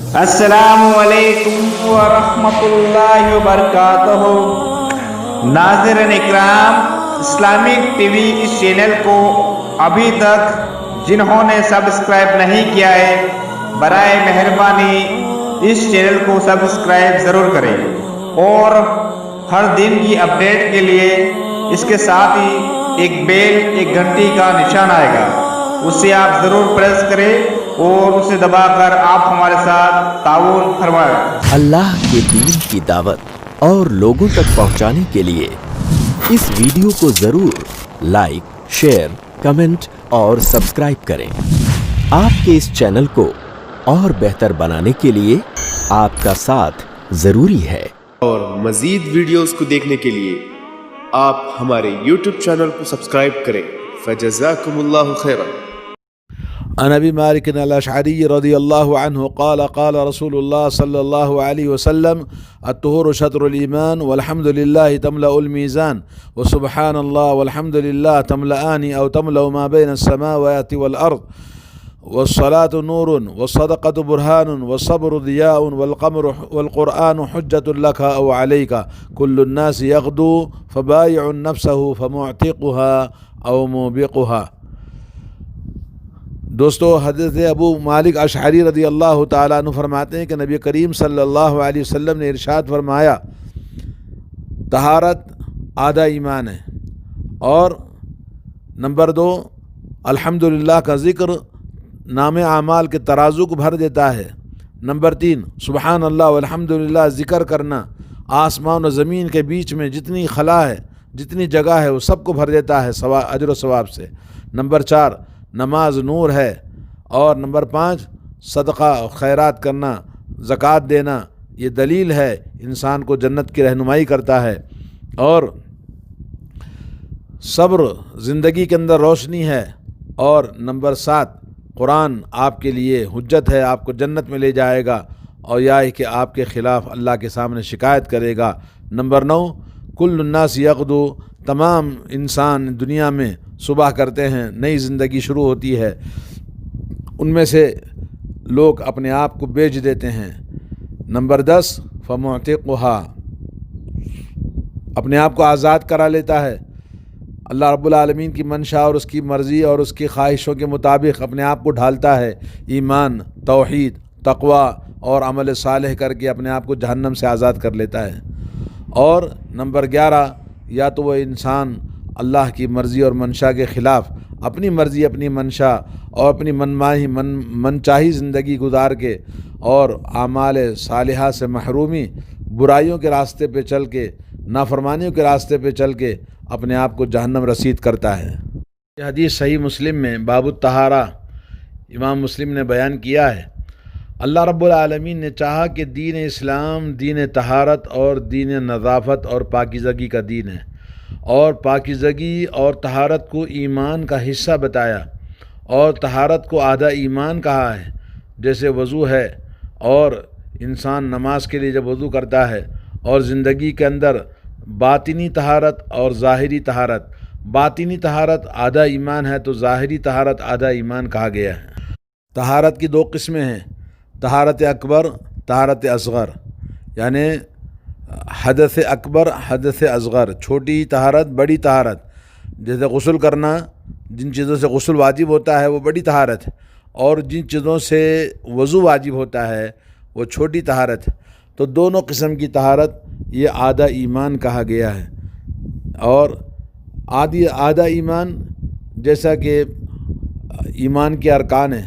अस्सलामुअलैकुम वरहमतुल्लाहि वबरकातुहू। नाज़रीन इकराम, इस्लामिक टीवी इस चैनल को अभी तक जिन्होंने सब्सक्राइब नहीं किया है, बराए मेहरबानी इस चैनल को सब्सक्राइब ज़रूर करें और हर दिन की अपडेट के लिए इसके साथ ही एक बेल, एक घंटी का निशान आएगा, उसे आप ज़रूर प्रेस करें और उसे दबाकर आप हमारे साथ ताउन फरमाएं। अल्लाह के दीन की दावत और लोगों तक पहुंचाने के लिए इस वीडियो को जरूर लाइक, शेयर, कमेंट और सब्सक्राइब करें। आपके इस चैनल को और बेहतर बनाने के लिए आपका साथ जरूरी है। और मजीद वीडियोस को देखने के लिए आप हमारे YouTube चैनल को सब्सक्राइब करें। फजज़ाकुमुल्लाहु खैरन। अन अबी मालिक अल-अशअरी रज़ियल्लाहु अन्हु क़ाल क़ाल रसूलुल्लाह सल्लल्लाहु अलैहि वसल्लम अत्तुहूरु शत्रुल ईमान वल्हम्दुलिल्लाहि तमलउल मीज़ान व सुब्हानल्लाह वल्हम्दुलिल्लाह तमलआनि औ तमलउ मा बैन अस्समावाति वल अर्द वस्सलातु नूरुन वस्सदक़तु बुरहानुन वस्सब्रु दियाउन वल्क़ुरआनु हुज्जतुन लका औ अलैका कुल्लुन नासि यग़दू फ़बायिउन नफ़्सहु फ़मुअतिक़ुहा औ मुबिक़ुहा। दोस्तों, हज़रत अबू मालिक अशअरी रज़ी अल्लाह ताला अन्हु फरमाते हैं कि नबी करीम सल्लल्लाहु अलैहि वसल्लम ने इरशाद फरमाया, तहारत आधा ईमान है। और नंबर 2, अल्हम्दुलिल्लाह का ज़िक्र नामे आमाल के तराजू को भर देता है। नंबर 3, सुबहान अल्लाह वल्हम्दुलिल्लाह ज़िक्र करना आसमान और ज़मीन के बीच में जितनी खला है, जितनी जगह है, वो सबको भर देता है अजर व सवाब से। नंबर 4, नमाज नूर है। और नंबर 5, सदक़ा खैरात करना, ज़कात देना, ये दलील है, इंसान को जन्नत की रहनुमाई करता है। और सब्र ज़िंदगी के अंदर रोशनी है। और नंबर 7, कुरान आपके लिए हुज्जत है, आपको जन्नत में ले जाएगा और या है कि आपके ख़िलाफ़ अल्लाह के सामने शिकायत करेगा। नंबर 9, कुल्लुन नास यग़दू, तमाम इंसान दुनिया में सुबह करते हैं, नई ज़िंदगी शुरू होती है, उनमें से लोग अपने आप को बेच देते हैं। नंबर 10, फ़मुअतिक़ुहा, अपने आप को आज़ाद करा लेता है। अल्लाह रब्बुल आलमीन की मंशा और उसकी मर्ज़ी और उसकी ख्वाहिशों के मुताबिक अपने आप को ढालता है। ईमान, तौहीद, तक़वा और अमल सालेह करके अपने आप को जहन्नम से आज़ाद कर लेता है। और नंबर 11, या तो वह इंसान अल्लाह की मर्ज़ी और मंशा के ख़िलाफ़ अपनी मर्ज़ी, अपनी मंशा और अपनी मनचाही ज़िंदगी गुजार के और आमाल सालिहा से महरूमी, बुराइयों के रास्ते पे चल के, नाफरमानियों के रास्ते पे चल के अपने आप को जहन्नम रसीद करता है। यह हदीस सही मुस्लिम में बाबुत तहारा इमाम मुस्लिम ने बयान किया है। अल्लाह रब्बुल आलमीन ने चाहा कि दीन इस्लाम दीन तहारत और दीन नज़ाफ़त और पाकीज़गी का दीन है, और पाकीज़गी और तहारत को ईमान का हिस्सा बताया और तहारत को आधा ईमान कहा है। जैसे वज़ू है और इंसान नमाज के लिए जब वज़ू करता है, और ज़िंदगी के अंदर बातिनी तहारत और ज़ाहिरी तहारत, बातिनी तहारत आधा ईमान है तो ज़ाहिरी तहारत आधा ईमान कहा गया है। तहारत की 2 किस्में हैं, तहारत अकबर, तहारत असग़र, यानी हदस अकबर, हदस असग़र, छोटी तहारत, बड़ी तहारत। जैसे गुस्ल करना, जिन चीज़ों से गुस्ल वाजिब होता है वो बड़ी तहारत है, और जिन चीज़ों से वज़ू वाजिब होता है वो छोटी तहारत है। तो दोनों किस्म की तहारत ये आधा ईमान कहा गया है। और आधा ईमान, जैसा कि ईमान के अरकान है,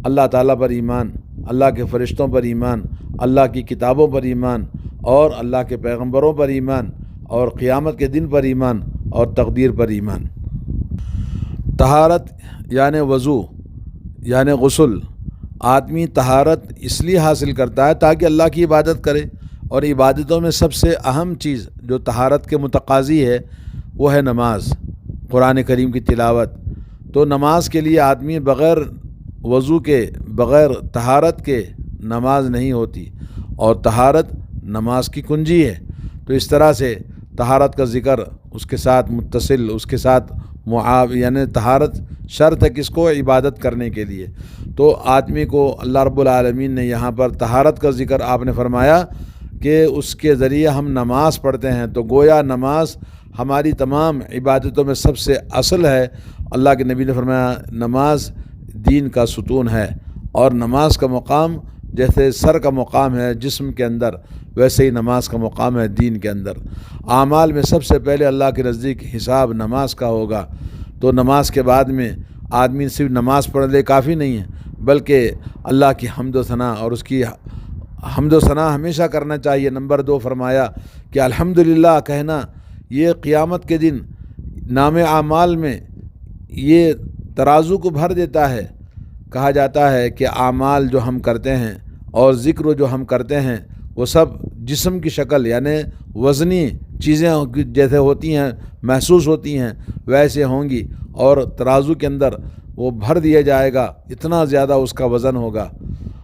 अल्लाह ताला पर ईमान, अल्लाह के फ़रिश्तों पर ईमान, अल्लाह की किताबों पर ईमान, और अल्लाह के पैगंबरों पर ईमान, और क़ियामत के दिन पर ईमान, और तक़दीर पर ईमान। तहारत यानी वज़ू यानी गुस्ल, आदमी तहारत इसलिए हासिल करता है ताकि अल्लाह की इबादत करे, और इबादतों में सबसे अहम चीज़ जो तहारत के मुतक़ाज़ी है वो है नमाज, कुरान करीम की तिलावत। तो नमाज के लिए आदमी बग़ैर वज़ू के, बग़ैर तहारत के नमाज नहीं होती, और तहारत नमाज की कुंजी है। तो इस तरह से तहारत का ज़िक्र उसके साथ मुत्तसिल, उसके साथ यानी तहारत शर्त है किसको? इबादत करने के लिए। तो आदमी को अल्लाह रब्बुल आलमीन ने यहाँ पर तहारत का ज़िक्र आपने फरमाया कि उसके ज़रिए हम नमाज़ पढ़ते हैं, तो गोया नमाज हमारी तमाम इबादतों में सबसे असल है। अल्लाह के नबी ने फरमाया नमाज दीन का सुतून है, और नमाज का मुकाम जैसे सर का मुकाम है जिस्म के अंदर, वैसे ही नमाज का मुकाम है दीन के अंदर। आमाल में सबसे पहले अल्लाह के नज़दीक हिसाब नमाज का होगा। तो नमाज के बाद में आदमी सिर्फ नमाज पढ़ ले काफ़ी नहीं है, बल्कि अल्लाह की हम्द व सना और उसकी हम्द व सना हमेशा करना चाहिए। नंबर 2 फरमाया कि अल्हम्दुलिल्लाह कहना ये क़यामत के दिन नाम आमाल में ये तराजू को भर देता है। कहा जाता है कि आमाल जो हम करते हैं और ज़िक्र जो हम करते हैं वो सब जिस्म की शक्ल यानी वज़नी चीज़ें जैसे होती हैं, महसूस होती हैं, वैसे होंगी, और तराजू के अंदर वो भर दिया जाएगा, इतना ज़्यादा उसका वज़न होगा।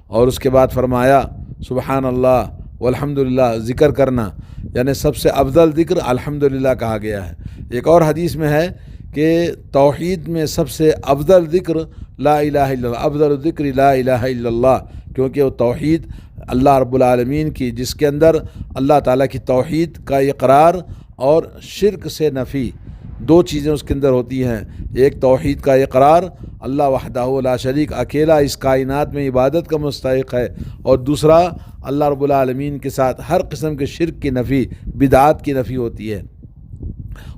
और उसके बाद फरमाया सुबहान अल्लाह वल्हम्दुलिल्लाह, ज़िक्र करना यानी सबसे अफजल ज़िक्र अल्हम्दुलिल्लाह कहा गया है। एक और हदीस में है कि तौहीद में सबसे अफजल ज़िक्र ला इलाहा इल्लल्लाह, अफजल ज़िक्र ला इलाहा इल्लल्लाह, क्योंकि वो तौहीद अल्लाह रब्बुल आलमीन की, जिसके अंदर अल्लाह ताला की तौहीद का इकरार और शिर्क से नफ़ी, दो चीज़ें उसके अंदर होती हैं। एक तौहीद का इकरार, अल्लाह वहदहू ला शरीक अकेला इस कायनात में इबादत का मुस्तहिक़ है, और दूसरा अल्लाह रब्बुल आलमीन के साथ हर किस्म के शिर्क की नफ़ी, बिदात की नफ़ी होती है,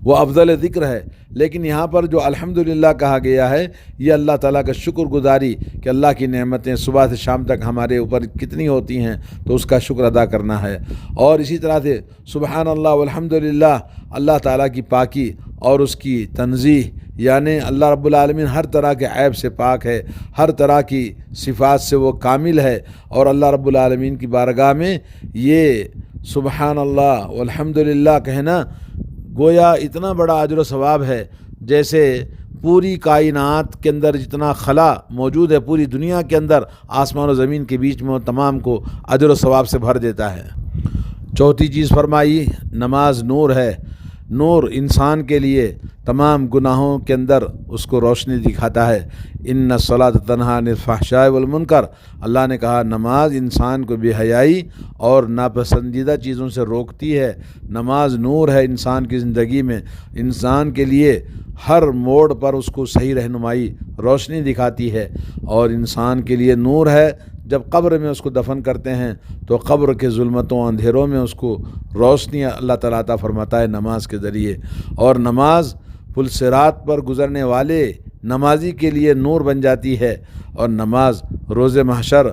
वो अफजल ज़िक्र है। लेकिन यहाँ पर जो अल्हम्दुलिल्लाह कहा गया है, ये अल्लाह ताला का शुक्रगुजारी कि अल्लाह की नेमतें सुबह से शाम तक हमारे ऊपर कितनी होती हैं, तो उसका शुक्र अदा करना है। और इसी तरह से सुबहान अल्लाह वल्हम्दुलिल्लाह, अल्लाह ताला की पाकी और उसकी तंज़ीह, यानी अल्लाह रब्बुल आलमीन हर तरह के ऐब से पाक है, हर तरह की सिफ़ात से वो कामिल है, और अल्लाह रब्बुल आलमीन की बारगाह में ये सुबहान अल्लाह वल्हम्दुलिल्लाह कहना गोया इतना बड़ा अजर व सवाब है, जैसे पूरी कायनात के अंदर जितना खला मौजूद है पूरी दुनिया के अंदर, आसमान और ज़मीन के बीच में, वो तमाम को अजर व सवाब से भर देता है। चौथी चीज़ फरमाई, नमाज नूर है। नूर इंसान के लिए तमाम गुनाहों के अंदर उसको रोशनी दिखाता है। इन्ना सलात तन्हा अनिल फ़हशाइ वल मुनकर, अल्लाह ने कहा नमाज इंसान को बेहयाई और नापसंदीदा चीज़ों से रोकती है। नमाज नूर है इंसान की ज़िंदगी में, इंसान के लिए हर मोड़ पर उसको सही रहनुमाई, रोशनी दिखाती है। और इंसान के लिए नूर है, जब कब्र में उसको दफन करते हैं तो कब्र के ज़ुल्मतों अंधेरों में उसको रोशनी अल्लाह ताला अता फरमाता है नमाज के ज़रिए। और नमाज पुल सिरात पर गुज़रने वाले नमाजी के लिए नूर बन जाती है, और नमाज रोज़े महशर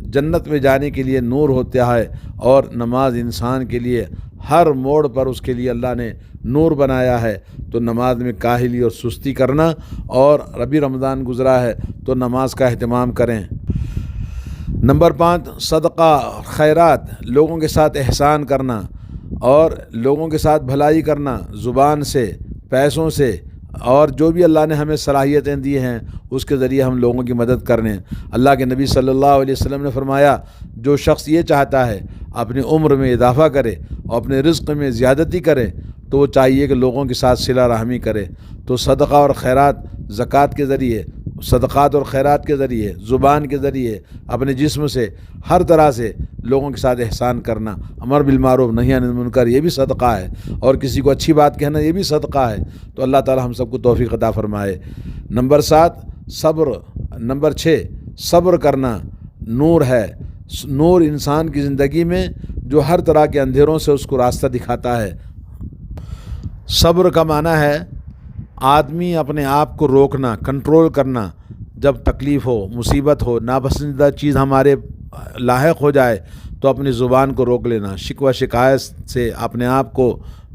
जन्नत में जाने के लिए नूर होता है। और नमाज इंसान के लिए हर मोड़ पर उसके लिए अल्लाह ने नूर बनाया है। तो नमाज में काहिली और सुस्ती करना, और रबी रमज़ान गुज़रा है तो नमाज का अहतमाम करें। नंबर 5 सदक़ा खैरात, लोगों के साथ एहसान करना और लोगों के साथ भलाई करना, ज़ुबान से, पैसों से, और जो भी अल्लाह ने हमें सलाहियतें दी हैं उसके ज़रिए हम लोगों की मदद करने। अल्लाह के नबी सल्लल्लाहु अलैहि वसल्लम ने फरमाया, जो शख्स ये चाहता है अपनी उम्र में इजाफ़ा करे और अपने रिज़्क़ में ज़्यादती करे, तो वो चाहिए कि लोगों के साथ सिला रहमी करे। तो सदक़ा और खैरात, ज़कात के ज़रिए, सदक़ात और खैरात के ज़रिए, ज़ुबान के ज़रिए, अपने जिस्म से, हर तरह से लोगों के साथ एहसान करना, अमर बिल मारूफ नही अनिल मुनकर, ये भी सदक़ा है, और किसी को अच्छी बात कहना ये भी सदक़ा है। तो अल्लाह ताला हम सबको तौफ़ीक़ अता फ़रमाए। नंबर 7 सब्र। नंबर 6 सब्र करना नूर है। नूर इंसान की ज़िंदगी में जो हर तरह के अंधेरों से उसको रास्ता दिखाता है। सब्र का माना है आदमी अपने आप को रोकना, कंट्रोल करना। जब तकलीफ़ हो, मुसीबत हो, नापसंदीदा चीज़ हमारे लायक हो जाए तो अपनी ज़ुबान को रोक लेना, शिकवा शिकायत से अपने आप को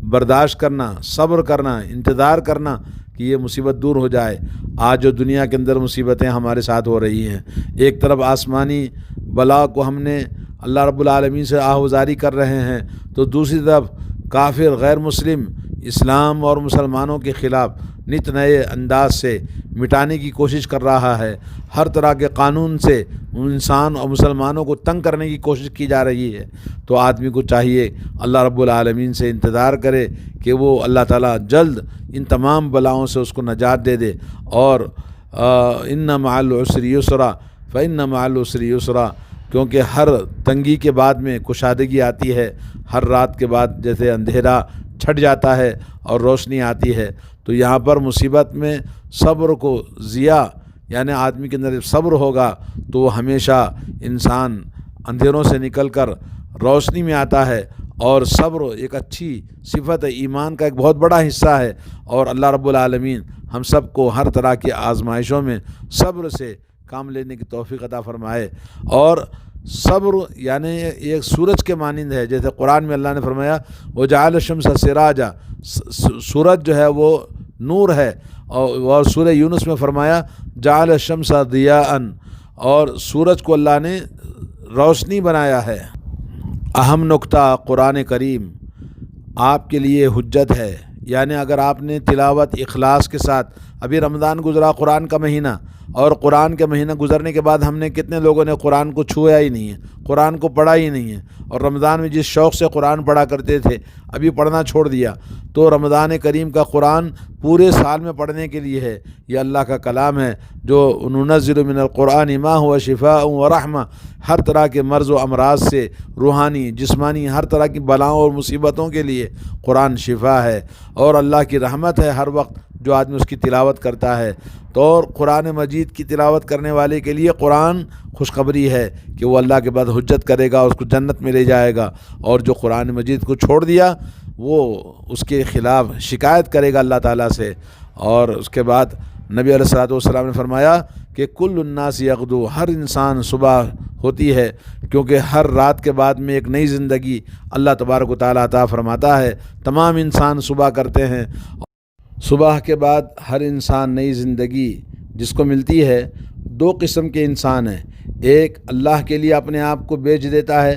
बर्दाश्त करना, सब्र करना, इंतज़ार करना कि ये मुसीबत दूर हो जाए। आज जो दुनिया के अंदर मुसीबतें हमारे साथ हो रही हैं, एक तरफ आसमानी बला को हमने अल्लाह रब्बुल आलमीन से आहुजारी कर रहे हैं, तो दूसरी तरफ काफिर, गैर मुस्लिम اسلام اور مسلمانوں کے خلاف نت نئے انداز سے مٹانے کی کوشش کر رہا ہے، ہر طرح کے قانون سے انسان اور مسلمانوں کو تنگ کرنے کی کوشش کی جا رہی ہے، تو آدمی کو چاہیے اللہ رب العالمین سے انتظار کرے کہ وہ اللہ تعالیٰ جلد ان تمام بلاؤں سے اس کو نجات دے دے، اور ان مع العسر یسرا فإن مع العسر یسرا، کیونکہ ہر تنگی کے بعد میں کشادگی آتی ہے، ہر رات کے بعد جیسے اندھیرا چھٹ جاتا ہے اور روشنی آتی ہے، تو یہاں پر مصیبت میں صبر کو ضیاء، یعنی آدمی کے اندر صبر ہوگا تو وہ ہمیشہ انسان اندھیروں سے نکل کر روشنی میں آتا ہے، اور صبر ایک اچھی صفت ہے، ایمان کا ایک بہت بڑا حصہ ہے، اور اللہ رب العالمین ہم سب کو ہر طرح کی آزمائشوں میں صبر سے کام لینے کی توفیق عطا فرمائے۔ اور صبر یعنی ایک سورج کے مانند ہے، جیسے قرآن میں اللہ نے فرمایا وَجَعَلَ الشَّمْسَ سِرَاجًا، سورج جو ہے وہ نور ہے، اور سورہ یونس میں فرمایا جَعَلَ الشَّمْسَ ضِيَاءً، اور سورج کو اللہ نے روشنی بنایا ہے۔ اہم نقطہ، قرآن کریم آپ کے لیے حجت ہے، یعنی اگر آپ نے تلاوت اخلاص کے ساتھ، ابھی رمضان گزرا قرآن کا مہینہ، اور قرآن کے مہینہ گزرنے کے بعد ہم نے کتنے لوگوں نے قرآن کو چھویا ہی نہیں ہے، قرآن کو پڑھا ہی نہیں ہے، اور رمضان میں جس شوق سے قرآن پڑھا کرتے تھے ابھی پڑھنا چھوڑ دیا۔ تو رمضان کریم کا قرآن پورے سال میں پڑھنے کے لیے ہے، یہ اللہ کا کلام ہے، جو ننزل من القرآن ما هو شفاء ورحمہ، ہر طرح کے مرض و امراض سے، روحانی جسمانی ہر طرح کی بلاؤں اور مصیبتوں کے لیے قرآن شفا ہے، اور اللہ کی رحمت ہے ہر وقت جو آدمی اس کی تلاوت کرتا ہے۔ تو قرآن مجید کی تلاوت کرنے والے کے لیے قرآن خوشخبری ہے کہ وہ اللہ کے بعد حجت کرے گا، اس کو جنت میں لے جائے گا، اور جو قرآن مجید کو چھوڑ دیا وہ اس کے خلاف شکایت کرے گا اللہ تعالیٰ سے۔ اور اس کے بعد نبی علیہ الصلوۃ والسلام نے فرمایا کہ کل الناس یغدو، ہر انسان صبح ہوتی ہے، کیونکہ ہر رات کے بعد میں ایک نئی زندگی اللہ تبارک و تعالیٰ عطا فرماتا ہے، تمام انسان صبح کرتے ہیں۔ صبح کے بعد ہر انسان نئی زندگی جس کو ملتی ہے، دو قسم کے انسان ہیں، ایک اللہ کے لیے اپنے آپ کو بیچ دیتا ہے،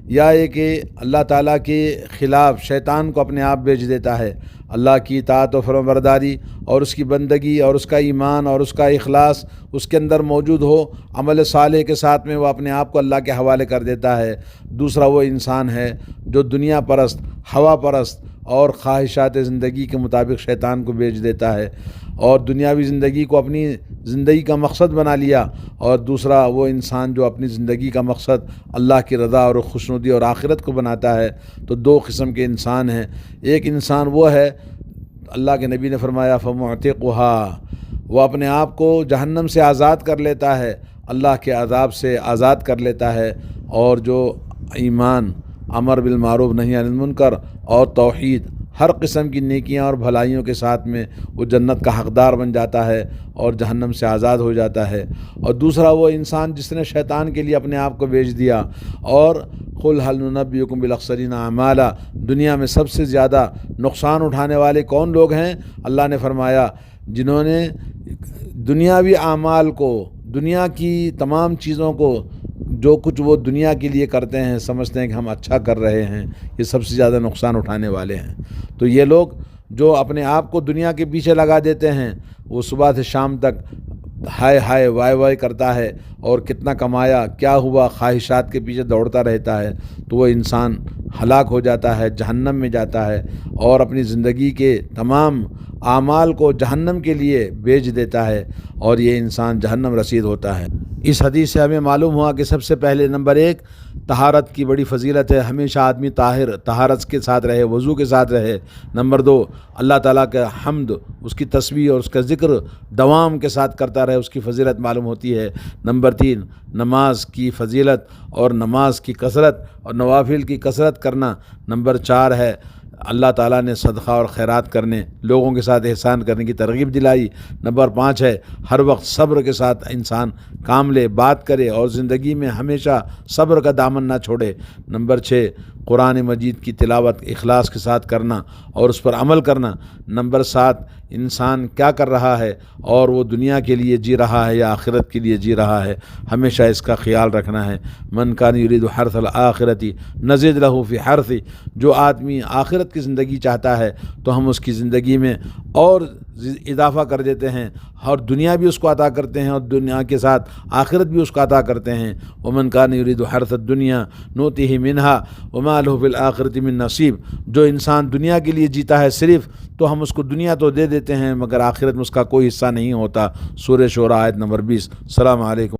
یا یہ کہ اللہ تعالیٰ کے خلاف شیطان کو اپنے آپ بیچ دیتا ہے۔ اللہ کی اطاعت و فرمانبرداری اور اس کی بندگی اور اس کا ایمان اور اس کا اخلاص اس کے اندر موجود ہو، عمل صالح کے ساتھ میں وہ اپنے آپ کو اللہ کے حوالے کر دیتا ہے۔ دوسرا وہ انسان ہے جو دنیا پرست، ہوا پرست اور خواہشات زندگی کے مطابق شیطان کو بیچ دیتا ہے، اور دنیاوی زندگی کو اپنی زندگی کا مقصد بنا لیا، اور دوسرا وہ انسان جو اپنی زندگی کا مقصد اللہ کی رضا اور خوشنودی اور آخرت کو بناتا ہے۔ تو دو قسم کے انسان ہیں، ایک انسان وہ ہے، اللہ کے نبی نے فرمایا فَمُعْتِقُهَا، وہ اپنے آپ کو جہنم سے آزاد کر لیتا ہے، اللہ کے عذاب سے آزاد کر لیتا ہے، اور جو ایمان، امر بالمعروف نہی عن المنکر اور توحید، ہر قسم کی نیکیاں اور بھلائیوں کے ساتھ میں وہ جنت کا حقدار بن جاتا ہے اور جہنم سے آزاد ہو جاتا ہے۔ اور دوسرا وہ انسان جس نے شیطان کے لیے اپنے آپ کو بیچ دیا، اور قُلْ هَلْ نُنَبِّئُكُم بِالْأَخْسَرِينَ أَعْمَالًا، دنیا میں سب سے زیادہ نقصان اٹھانے والے کون لوگ ہیں؟ اللہ نے فرمایا جنہوں نے دنیاوی اعمال کو، دنیا کی تمام چیزوں کو، جو کچھ وہ دنیا کے لیے کرتے ہیں، سمجھتے ہیں کہ ہم اچھا کر رہے ہیں، یہ سب سے زیادہ نقصان اٹھانے والے ہیں۔ تو یہ لوگ جو اپنے آپ کو دنیا کے پیچھے لگا دیتے ہیں، وہ صبح سے شام تک ہائے ہائے وائے وائے کرتا ہے، اور کتنا کمایا، کیا ہوا، خواہشات کے پیچھے دوڑتا رہتا ہے، تو وہ انسان ہلاک ہو جاتا ہے، جہنم میں جاتا ہے، اور اپنی زندگی کے تمام اعمال کو جہنم کے لیے بیچ دیتا ہے، اور یہ انسان جہنم رسید ہوتا ہے۔ اس حدیث سے ہمیں معلوم ہوا کہ سب سے پہلے نمبر ایک، طہارت کی بڑی فضیلت ہے، ہمیشہ آدمی طہارت کے ساتھ رہے، وضو کے ساتھ رہے۔ نمبر دو، اللہ تعالیٰ کا حمد، اس کی تسبیح اور اس کا ذکر دوام کے ساتھ کرتا رہے، اس کی فضیلت معلوم ہوتی ہے۔ نمبر تین، نماز کی فضیلت اور نماز کی کثرت اور نوافل کی کثرت کرنا۔ نمبر چار ہے، اللہ تعالیٰ نے صدقہ اور خیرات کرنے، لوگوں کے ساتھ احسان کرنے کی ترغیب دلائی۔ نمبر پانچ ہے، ہر وقت صبر کے ساتھ انسان کام لے، بات کرے، اور زندگی میں ہمیشہ صبر کا دامن نہ چھوڑے۔ نمبر چھ، قرآن مجید کی تلاوت اخلاص کے ساتھ کرنا اور اس پر عمل کرنا۔ نمبر سات، انسان کیا کر رہا ہے اور وہ دنیا کے لیے جی رہا ہے یا آخرت کے لیے جی رہا ہے، ہمیشہ اس کا خیال رکھنا ہے۔ من کان یرید حرث الآخرۃ نزد لہ فی حرث، جو آدمی آخرت کی زندگی چاہتا ہے تو ہم اس کی زندگی میں اور اضافہ کر دیتے ہیں، اور دنیا بھی اس کو عطا کرتے ہیں اور دنیا کے ساتھ آخرت بھی اس کو عطا کرتے ہیں۔ ومن کان یرید حرث الدنیا نؤتہ منہا وما لہ فی الآخرۃ من نصیب، جو انسان دنیا کے لیے جیتا ہے صرف، تو ہم اس کو دنیا تو دے دیتے ہیں مگر آخرت میں اس کا کوئی حصہ نہیں ہوتا۔ سورہ شورى آیت نمبر 20۔ السلام علیکم۔